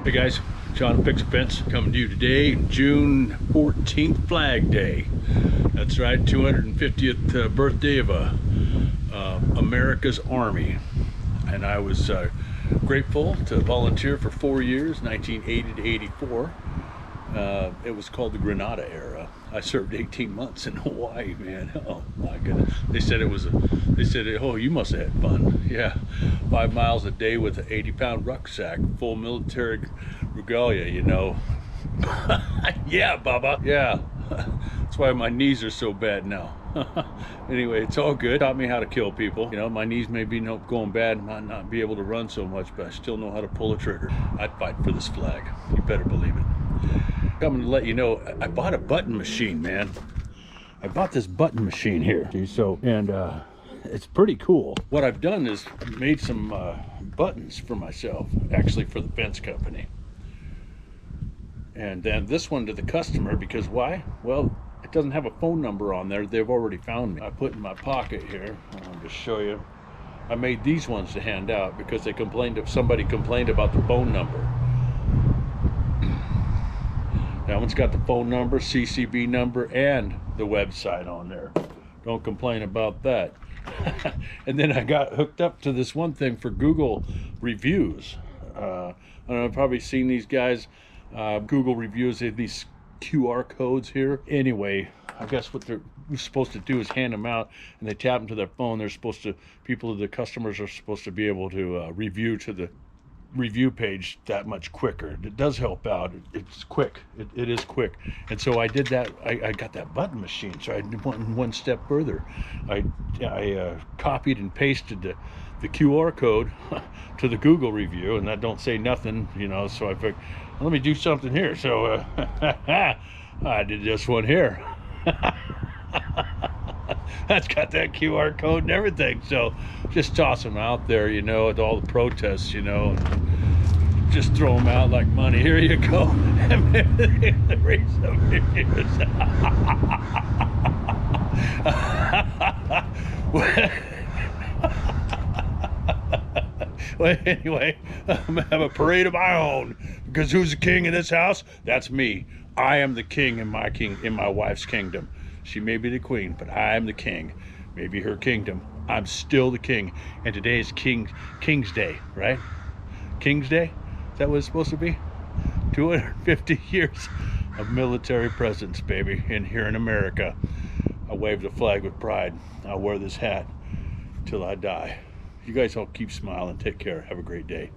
Hey guys, John Fix Fence coming to you today, June 14th, Flag Day. That's right, 250th birthday of America's Army. And I was grateful to volunteer for 4 years, 1980 to 84. It was called the Grenada era. I served 18 months in Hawaii, man. Oh my goodness. They said, oh, you must have had fun. Yeah, 5 miles a day with an 80-pound rucksack, full military regalia, you know. Yeah, Bubba. Yeah. That's why my knees are so bad now. Anyway, it's all good. Taught me how to kill people. You know, my knees may be going bad and might not be able to run so much, but I still know how to pull a trigger. I'd fight for this flag. You better believe it. Coming to let you know, I bought a button machine, man. I bought this button machine here. It's pretty cool. What I've done is made some buttons for myself, actually for the fence company. And then this one to the customer, because why? Well, it doesn't have a phone number on there. They've already found me. I put in my pocket here. I'll just show you. I made these ones to hand out because somebody complained about the phone number. That one's got the phone number, CCB number, and the website on there. Don't complain about that. And then I got hooked up to this one thing for Google reviews. I don't know, I've probably seen these guys, Google reviews, they have these QR codes here. Anyway, I guess what they're supposed to do is hand them out, and they tap them to their phone. The customers are supposed to be able to review to the review page that much quicker. It does help out. It's quick. It is quick. And so I did that. I got that button machine. So I went one step further. I copied and pasted the QR code to the Google review, and that don't say nothing, you know. So I figured, let me do something here. So I did this one here. That's got that QR code and everything. So just toss them out there, you know, with all the protests, you know. Just throw them out like money. Here you go. Well, anyway, I'm gonna have a parade of my own, because who's the king in this house? That's me. I am the king in my wife's kingdom. She may be the queen, but I am the king. Maybe her kingdom. I'm still the king. And today is King's Day, right? King's Day? Is that what it's supposed to be? 250 years of military presence, baby, here in America. I wave the flag with pride. I'll wear this hat till I die. You guys all keep smiling. Take care. Have a great day.